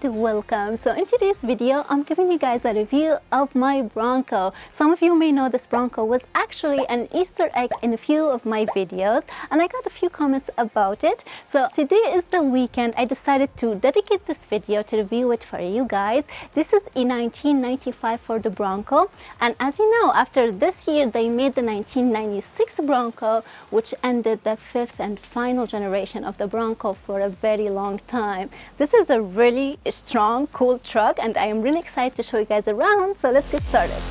welcome. So in today's video, I'm giving you guys a review of my Bronco. Some of you may know this Bronco was actually an Easter egg in a few of my videos, and I got a few comments about it. So today is the weekend. I decided to dedicate this video to review it for you guys. This is a 1995 Ford Bronco, and as you know, after this year they made the 1996 Bronco, which ended the fifth and final generation of the Bronco for a very long time. This is a really strong, cool truck, and I am really excited to show you guys around. So let's get started.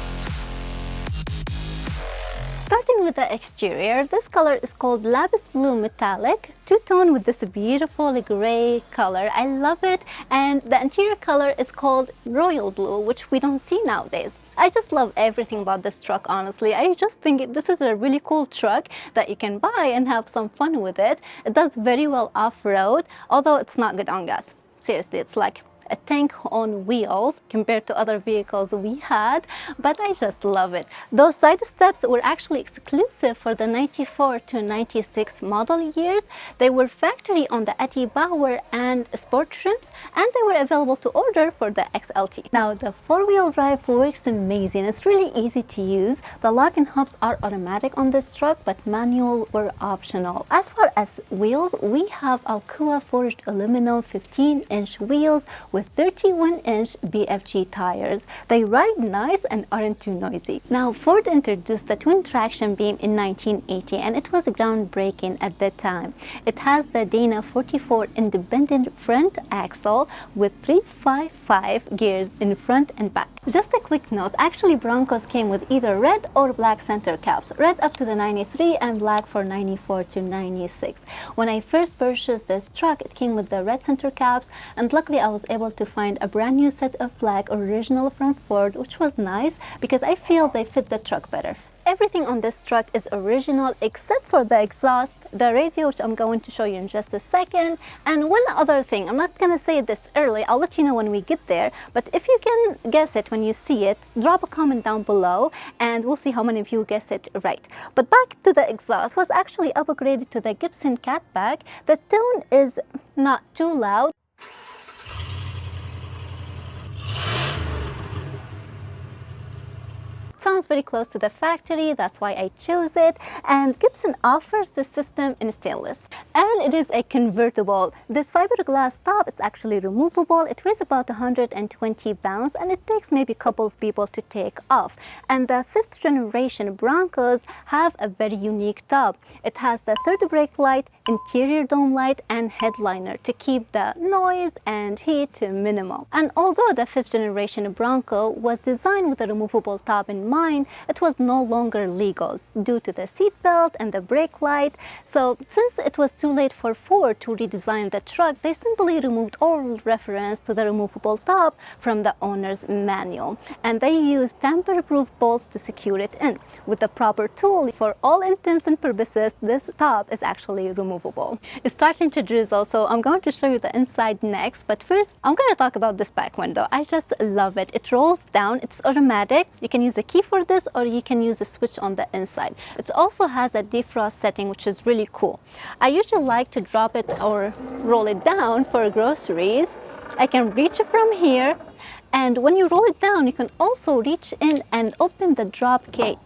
Starting with the exterior, this color is called Lapis Blue Metallic, two-tone with this beautiful gray color. I love it. And the interior color is called Royal Blue, which we don't see nowadays. I just love everything about this truck, honestly. I just think this is a really cool truck that you can buy and have some fun with it. It does very well off-road, although it's not good on gas. Seriously, it's like a tank on wheels compared to other vehicles we had, but I just love it. Those side steps were actually exclusive for the 94 to 96 model years. They were factory on the Eddie Bauer and sport trims, and they were available to order for the XLT. Now the four-wheel drive works amazing. It's really easy to use. The lock and hubs are automatic on this truck, but manual were optional. As far as wheels, we have Alcoa forged aluminum 15-inch wheels with 31-inch BFG tires. They ride nice and aren't too noisy. Now, Ford introduced the twin traction beam in 1980, and it was groundbreaking at that time. It has the Dana 44 independent front axle with 355 gears in front and back. Just a quick note, actually Broncos came with either red or black center caps, red up to the 93 and black for 94 to 96. When I first purchased this truck, it came with the red center caps, and luckily I was able to find a brand new set of black original from Ford, which was nice because I feel they fit the truck better. Everything on this truck is original except for the exhaust, the radio, which I'm going to show you in just a second, and one other thing. I'm not going to say this early, I'll let you know when we get there, but if you can guess it when you see it, drop a comment down below and we'll see how many of you guessed it right. But back to the exhaust, was actually upgraded to the Gibson Catback. The tone is not too loud. Sounds very close to the factory, that's why I chose it. And Gibson offers the system in stainless, and it is a convertible. This fiberglass top is actually removable. It weighs about 120 pounds, and it takes maybe a couple of people to take off. And the fifth generation Broncos have a very unique top. It has the third brake light, interior dome light, and headliner to keep the noise and heat to minimum. And although the fifth generation Bronco was designed with a removable top in mind, it was no longer legal due to the seat belt and the brake light. So since it was too late for Ford to redesign the truck, they simply removed all reference to the removable top from the owner's manual, and they used tamper-proof bolts to secure it in. With the proper tool, for all intents and purposes, this top is actually removable. It's starting to drizzle, so I'm going to show you the inside next, but first I'm going to talk about this back window. I just love it. It rolls down, it's automatic. You can use a key for this, or you can use a switch on the inside. It also has a defrost setting, which is really cool. I usually like to drop it or roll it down for groceries. I can reach it from here, and when you roll it down, you can also reach in and open the drop gate.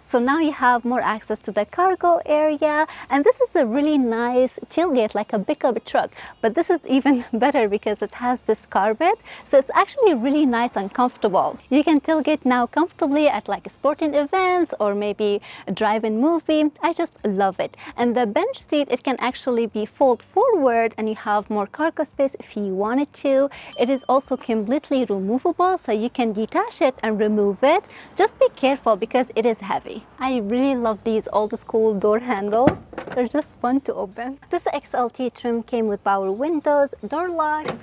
So now you have more access to the cargo area, and this is a really nice tailgate, like a pickup truck. But this is even better because it has this carpet, so it's actually really nice and comfortable. You can tailgate now comfortably at like sporting events or maybe a drive-in movie. I just love it. And the bench seat, it can actually be folded forward, and you have more cargo space if you wanted to. It is also completely removable, so you can detach it and remove it. Just be careful because it is heavy. I really love these old school door handles. They're just fun to open. This XLT trim came with power windows, door locks,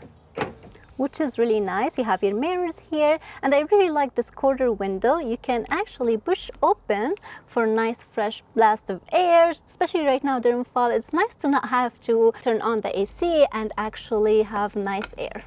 which is really nice. You have your mirrors here, and I really like this quarter window. You can actually push open for a nice fresh blast of air, especially right now during fall. It's nice to not have to turn on the AC and actually have nice air.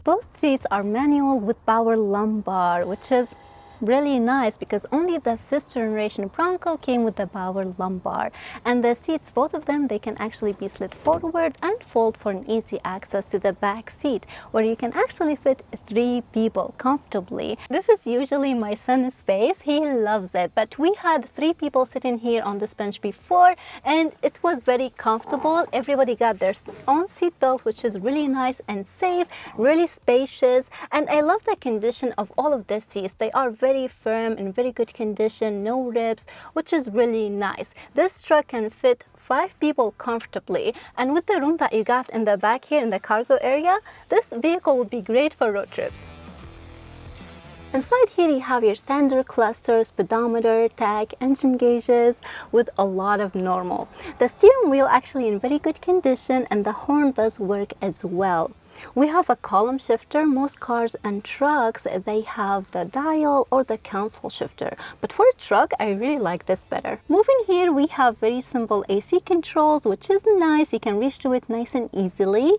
Both seats are manual with power lumbar, which is really nice because only the 5th generation Bronco came with the power lumbar, and the seats, both of them, they can actually be slid forward and fold for an easy access to the back seat, where you can actually fit 3 people comfortably. This is usually my son's space. He loves it, but we had 3 people sitting here on this bench before, and it was very comfortable. Everybody got their own seat belt, which is really nice and safe, really spacious, and I love the condition of all of the seats. They are very firm and very good condition, no rips, which is really nice. This truck can fit 5 people comfortably, and with the room that you got in the back here in the cargo area, this vehicle would be great for road trips. Inside here you have your standard cluster, speedometer, tach, engine gauges with a lot of normal. The steering wheel actually in very good condition, and the horn does work as well. We have a column shifter. Most cars and trucks, they have the dial or the console shifter, but for a truck I really like this better. Moving here, we have very simple AC controls, which is nice. You can reach to it nice and easily,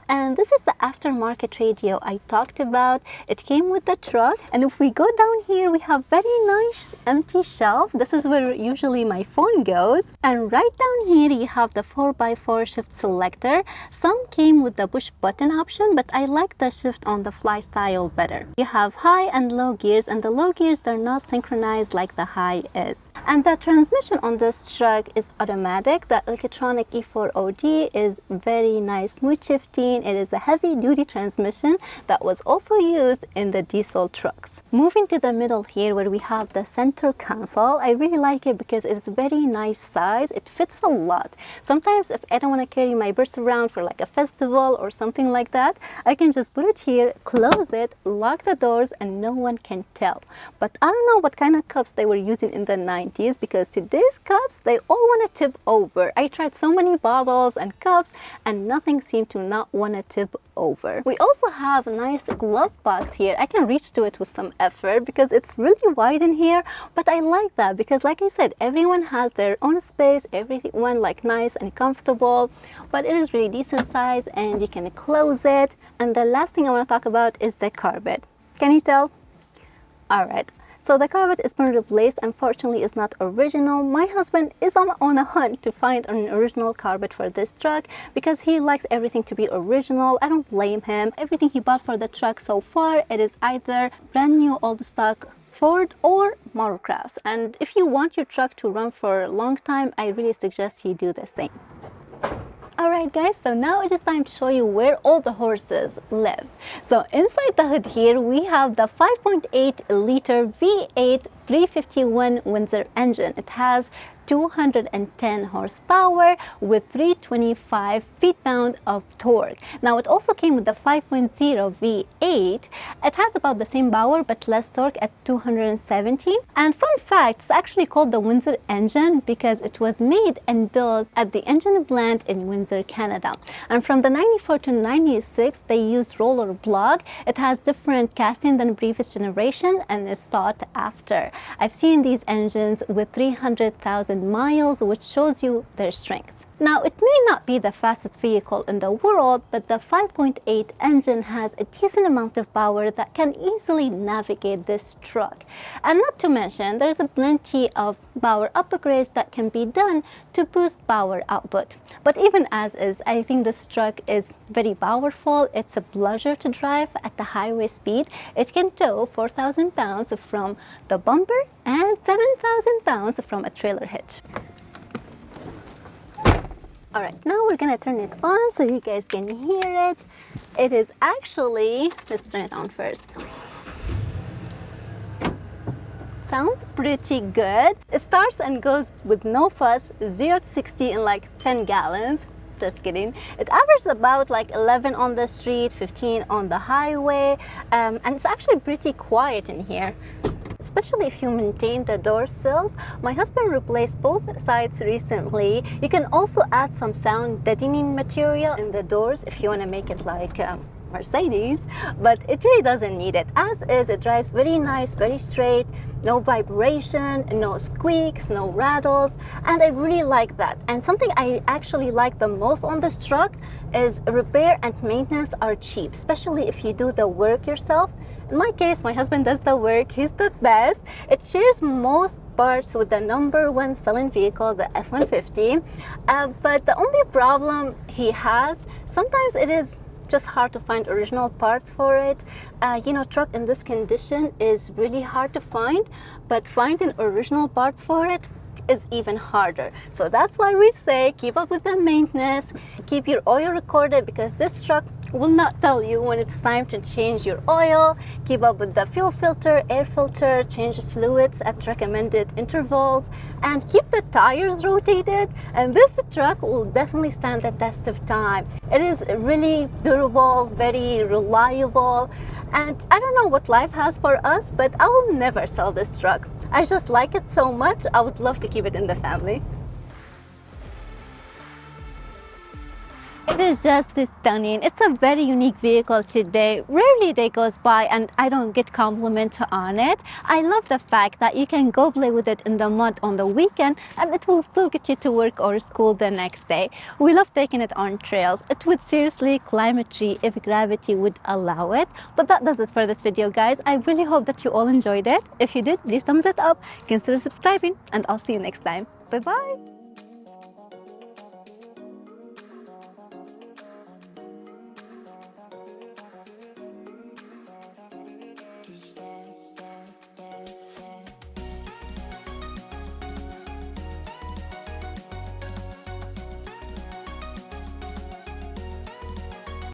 and this is the aftermarket radio I talked about. It came with the truck, and if we go down here, we have very nice empty shelf. This is where usually my phone goes, and right down here you have the 4x4 shift selector. Some came with the push button option, but I like the shift on the fly style better. You have high and low gears, and the low gears, they're not synchronized like the high is. And the transmission on this truck is automatic. The electronic E4OD is very nice, smooth shifting. It is a heavy duty transmission that was also used in the diesel trucks. Moving to the middle here where we have the center console, I really like it because it's very nice size. It fits a lot. Sometimes if I don't want to carry my purse around for like a festival or something like that, I can just put it here, close it, lock the doors, and no one can tell. But I don't know what kind of cups they were using in the 90s, because today's cups, they all want to tip over. I tried so many bottles and cups, and nothing seemed to not want to tip over. We also have a nice glove box here. I can reach to it with some effort because it's really wide in here, but I like that because, like I said, everyone has their own space, everyone like nice and comfortable, but it is really decent size and you can close it. And the last thing I want to talk about is the carpet. Can you tell? All right. So the carpet is been replaced. Unfortunately, it's not original. My husband is on a hunt to find an original carpet for this truck because he likes everything to be original. I don't blame him. Everything he bought for the truck so far, it is either brand new old stock Ford or Motorcrafts. And if you want your truck to run for a long time, I really suggest you do the same. Alright guys, so now it is time to show you where all the horses live. So inside the hood here, we have the 5.8 liter V8 351 Windsor engine. It has 210 horsepower with 325 feet-pound of torque. Now it also came with the 5.0 V8. It has about the same power but less torque at 270. And fun fact, it's actually called the Windsor engine because it was made and built at the engine plant in Windsor, Canada. And from the 94 to 96, they used roller block. It has different casting than previous generation and is thought after. I've seen these engines with 300,000 miles, which shows you their strength. Now, it may not be the fastest vehicle in the world, but the 5.8 engine has a decent amount of power that can easily navigate this truck. And not to mention, there's plenty of power upgrades that can be done to boost power output. But even as is, I think this truck is very powerful. It's a pleasure to drive at the highway speed. It can tow 4,000 pounds from the bumper and 7,000 pounds from a trailer hitch. Alright, now we're gonna turn it on so you guys can hear it. It is actually, let's turn it on first. Sounds pretty good. It starts and goes with no fuss, 0 to 60 in like 10 gallons. Just kidding. It averages about like 11 on the street, 15 on the highway, and it's actually pretty quiet in here, especially if you maintain the door sills. My husband replaced both sides recently. You can also add some sound deadening material in the doors if you want to make it like Mercedes, but it really doesn't need it. As is, it drives very nice, very straight, no vibration, no squeaks, no rattles, and I really like that. And something I actually like the most on this truck is repair and maintenance are cheap, especially if you do the work yourself. In my case, my husband does the work, he's the best. It shares most parts with the #1 selling vehicle, the F-150, but the only problem he has, sometimes it is just hard to find original parts for it. You know, truck in this condition is really hard to find, but finding original parts for it is even harder. So that's why we say keep up with the maintenance, keep your oil recorded, because this truck will not tell you when it's time to change your oil. Keep up with the fuel filter, air filter, change fluids at recommended intervals, and keep the tires rotated. And this truck will definitely stand the test of time. It is really durable, very reliable, and I don't know what life has for us, but I will never sell this truck. I just like it so much, I would love to keep it in the family. It is just stunning. It's a very unique vehicle today. Rarely day goes by and I don't get compliment on it. I love the fact that you can go play with it in the mud on the weekend and it will still get you to work or school the next day. We love taking it on trails. It would seriously climate tree if gravity would allow it. But that does it for this video, guys. I really hope that you all enjoyed it. If you did, please thumbs it up, consider subscribing, and I'll see you next time. Bye bye.